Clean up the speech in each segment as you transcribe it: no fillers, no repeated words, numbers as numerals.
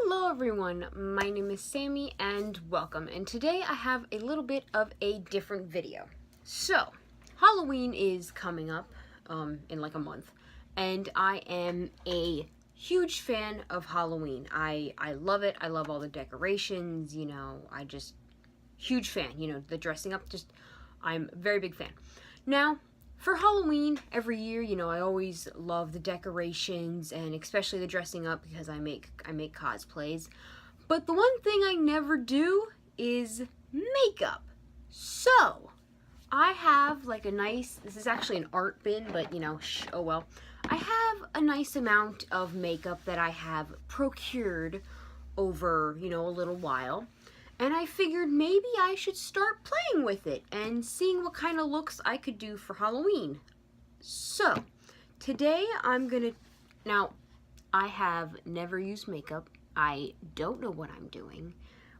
Hello everyone, my name is Sammy and welcome. And today I have a little bit of a different video. So, Halloween is coming up in like a month, and I am a huge fan of Halloween. I love it. I love all the decorations, huge fan, the dressing up, I'm a very big fan. Now, for Halloween, every year, I always love the decorations and especially the dressing up because I make cosplays. But the one thing I never do is makeup. So, I have like a nice, this is actually an art bin, but oh well. I have a nice amount of makeup that I have procured over, a little while. And I figured maybe I should start playing with it and seeing what kind of looks I could do for Halloween. So, today now, I have never used makeup. I don't know what I'm doing.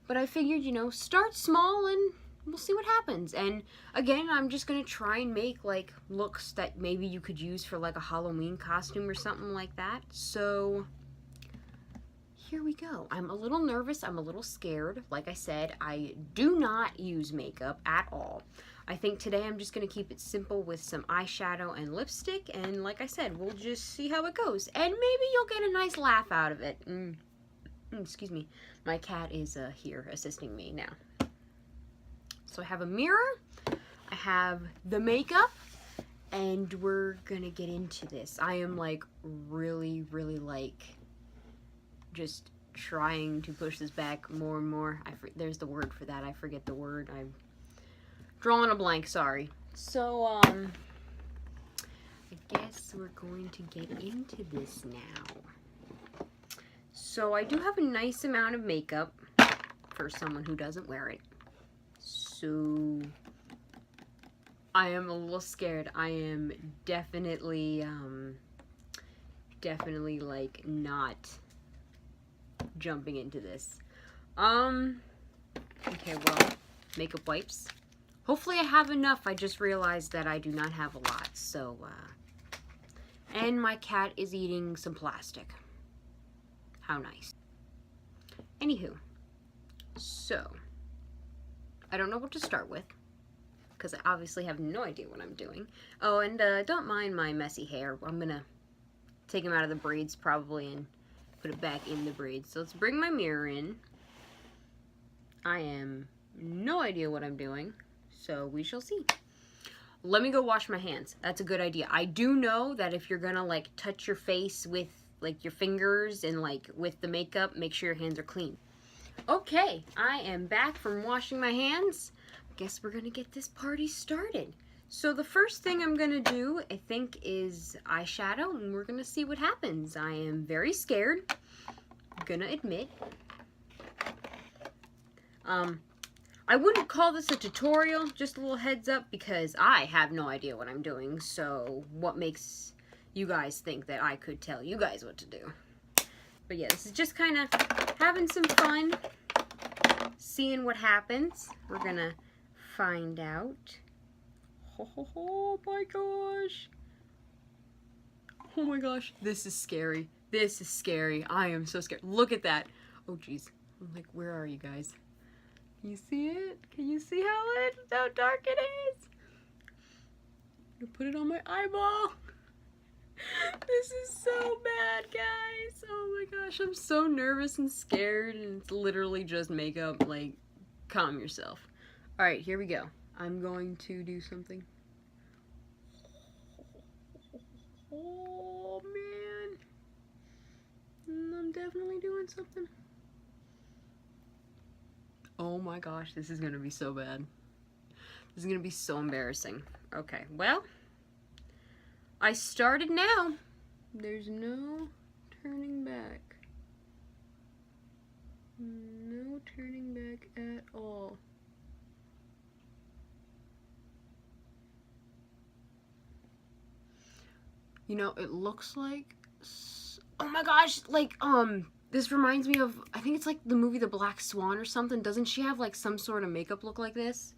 But I figured, start small and we'll see what happens. And again, I'm just going to try and make like looks that maybe you could use for like a Halloween costume or something like that. So, here we go. I'm a little nervous. I'm a little scared. Like I said, I do not use makeup at all. I think today I'm just going to keep it simple with some eyeshadow and lipstick. And like I said, we'll just see how it goes. And maybe you'll get a nice laugh out of it. Excuse me. My cat is here assisting me now. So I have a mirror. I have the makeup. And we're going to get into this. I am like really like just trying to push this back more and more. There's the word for that. I forget the word. I'm drawing a blank, sorry. So, I guess we're going to get into this now. So, I do have a nice amount of makeup for someone who doesn't wear it. So, I am a little scared. I am definitely like not jumping into this. Okay, well, makeup wipes. Hopefully I have enough. I just realized that I do not have a lot, so, and my cat is eating some plastic. How nice. Anywho, so, I don't know what to start with, because I obviously have no idea what I'm doing. Oh, and, don't mind my messy hair. I'm gonna take them out of the braids, probably, and put it back in the braids. So let's bring my mirror in. I am no idea what I'm doing, so we shall see. Let me go wash my hands. That's a good idea. I do know that if you're gonna like touch your face with like your fingers and like with the makeup, make sure your hands are clean. Okay, I am back from washing my hands. Guess we're gonna get this party started. So the first thing I'm going to do, I think, is eyeshadow, and we're going to see what happens. I am very scared, I'm going to admit. I wouldn't call this a tutorial, just a little heads up, because I have no idea what I'm doing, so what makes you guys think that I could tell you guys what to do? But yeah, this is just kind of having some fun, seeing what happens. We're going to find out. Oh my gosh. Oh my gosh. This is scary. This is scary. I am so scared. Look at that. Oh geez. I'm like, where are you guys? Can you see it? Can you see how dark it is? I'm gonna put it on my eyeball. This is so bad, guys. Oh my gosh. I'm so nervous and scared, and it's literally just makeup. Like, calm yourself. Alright, here we go. I'm going to do something. Oh man. I'm definitely doing something. Oh my gosh, this is gonna be so bad. This is gonna be so embarrassing. Okay, well, I started now. There's no turning back. No turning back at all. It looks like, oh my gosh, like, this reminds me of, I think it's like the movie The Black Swan or something. Doesn't she have like some sort of makeup look like this?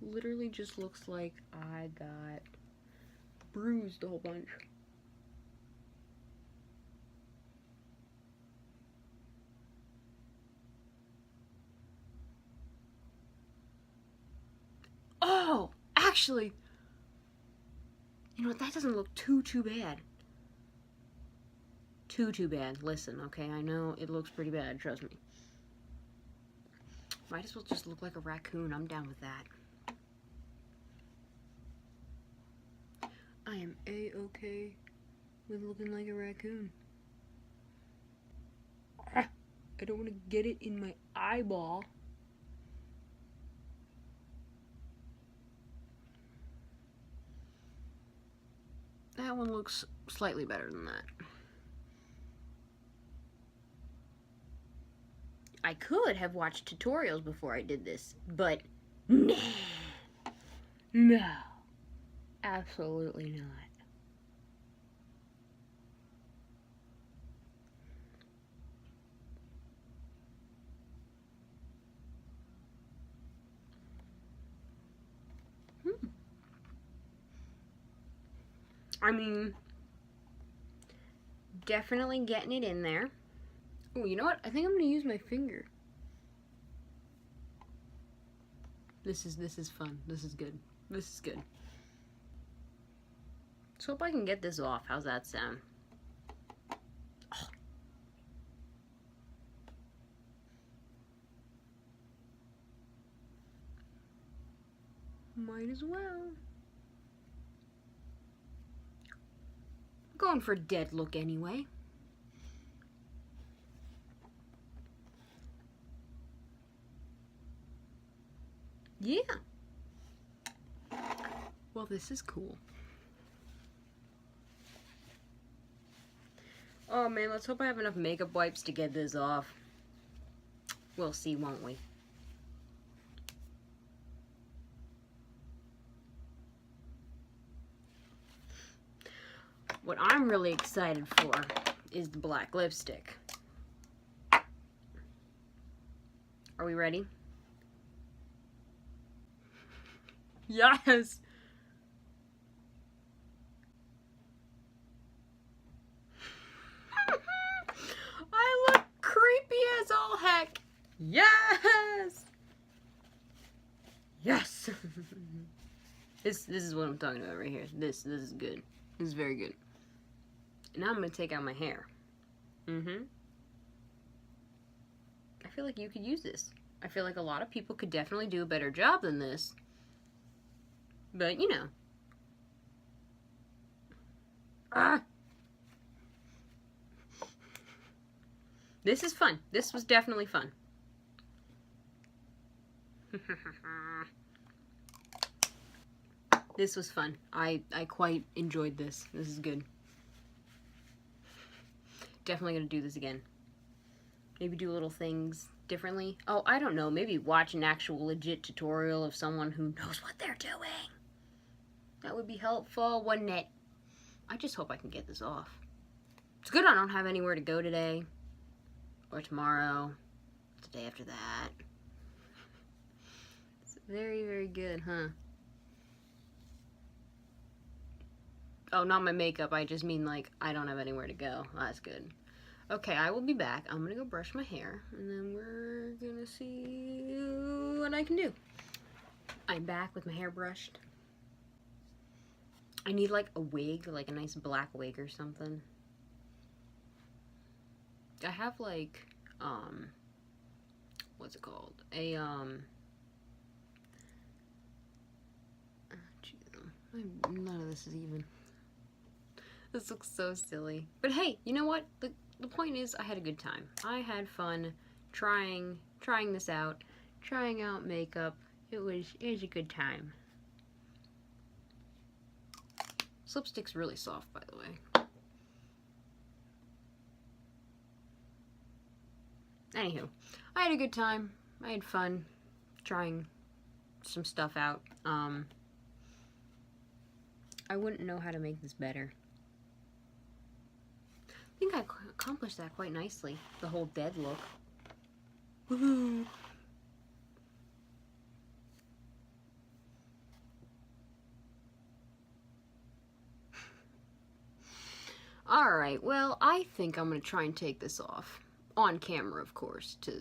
Literally just looks like I got bruised a whole bunch. Actually, you know what? That doesn't look too bad. Too bad. Listen, okay? I know it looks pretty bad. Trust me. Might as well just look like a raccoon. I'm down with that. I am A-okay with looking like a raccoon. I don't want to get it in my eyeball. That one looks slightly better than that. I could have watched tutorials before I did this, but no. No. Absolutely not. I mean, definitely getting it in there. Oh, you know what? I think I'm gonna use my finger. This is fun. This is good. This is good. Let's hope I can get this off. How's that sound? Oh. Might as well. Going for a dead look anyway. Yeah. Well, this is cool. Oh man, let's hope I have enough makeup wipes to get this off. We'll see, won't we? What I'm really excited for is the black lipstick. Are we ready? Yes! I look creepy as all heck! Yes! Yes! This is what I'm talking about right here. This is good. This is very good. Now I'm gonna take out my hair. I feel like you could use this. I feel like a lot of people could definitely do a better job than this. But, you know. This is fun. This was definitely fun. This was fun. I quite enjoyed this. This is good. Definitely gonna do this again. Maybe do little things differently. Oh, I don't know. Maybe watch an actual legit tutorial of someone who knows what they're doing. That would be helpful, wouldn't it? I just hope I can get this off. It's good I don't have anywhere to go today. Or tomorrow. The day after that. It's very, very good, huh? Oh, not my makeup. I just mean, like, I don't have anywhere to go. That's good. Okay, I will be back. I'm gonna go brush my hair, and then we're gonna see what I can do. I'm back with my hair brushed. I need, like, a wig, like a nice black wig or something. I have, like, what's it called? A, none of this is even. This looks so silly. But hey, you know what? The point is, I had a good time. I had fun trying this out, trying out makeup. It was a good time. This lipstick's really soft, by the way. Anywho, I had a good time. I had fun trying some stuff out. I wouldn't know how to make this better. I think I accomplished that quite nicely. The whole dead look. Woohoo! Alright, well, I think I'm going to try and take this off. On camera, of course, to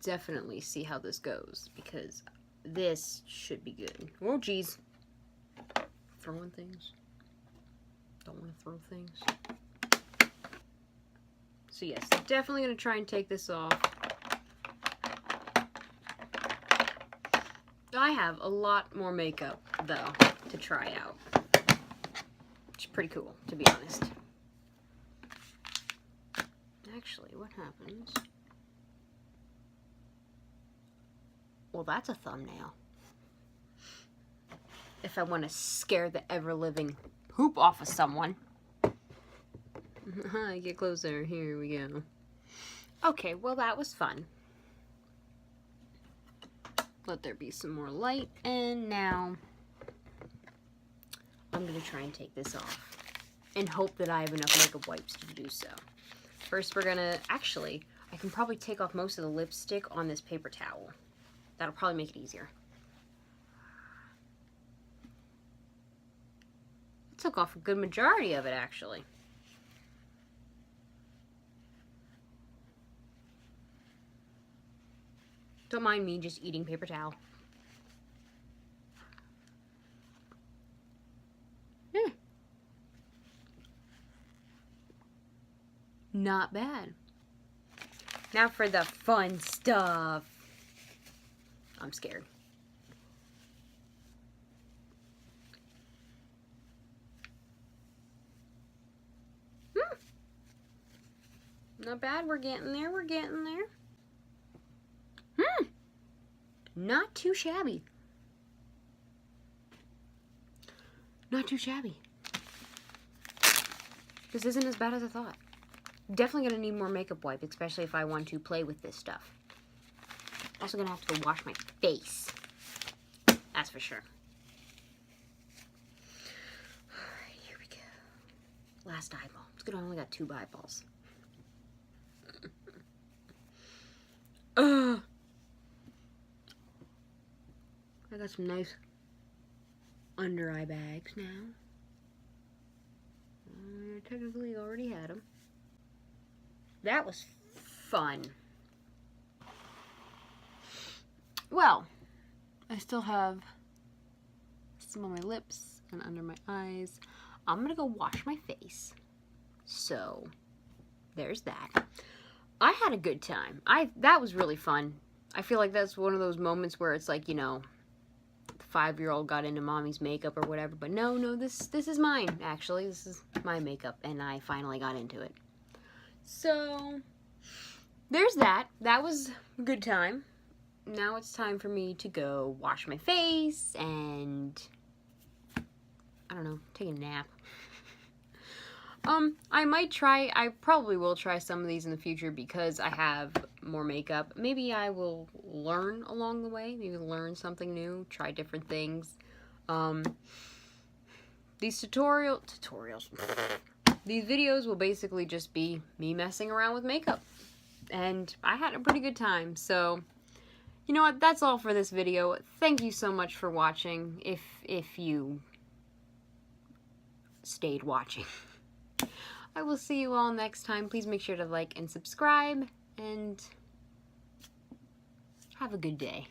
definitely see how this goes. Because this should be good. Oh, geez. throwing things. Don't want to throw things. So yes, definitely going to try and take this off. I have a lot more makeup, though, to try out. Which is pretty cool, to be honest. Actually, what happens? Well, that's a thumbnail. If I want to scare the ever-living poop off of someone. Get closer. Here we go. Okay, well, that was fun. Let there be some more light. And now I'm going to try and take this off and hope that I have enough makeup wipes to do so. First, we're going to... Actually, I can probably take off most of the lipstick on this paper towel. That'll probably make it easier. I took off a good majority of it, actually. Don't mind me just eating paper towel. Not bad. Now for the fun stuff. I'm scared. Not bad. We're getting there. We're getting there. Not too shabby. Not too shabby. This isn't as bad as I thought. Definitely gonna need more makeup wipe, especially if I want to play with this stuff. Also gonna have to go wash my face. That's for sure. Alright, here we go. Last eyeball. It's good I only got 2 eyeballs. I got some nice under eye bags now. I technically already had them. That was fun. Well, I still have some on my lips and under my eyes. I'm gonna go wash my face. So, there's that. I had a good time. That was really fun. I feel like that's one of those moments where it's like, you know, the 5-year-old got into mommy's makeup or whatever, but no, this is mine, actually. This is my makeup, and I finally got into it. So, there's that. That was a good time. Now it's time for me to go wash my face and, I don't know, take a nap. I probably will try some of these in the future because I have more makeup. Maybe I will learn along the way, maybe learn something new, try different things. These tutorials, these videos will basically just be me messing around with makeup. And I had a pretty good time, so you know what, that's all for this video. Thank you so much for watching, if you stayed watching. I will see you all next time. Please make sure to like and subscribe, and have a good day.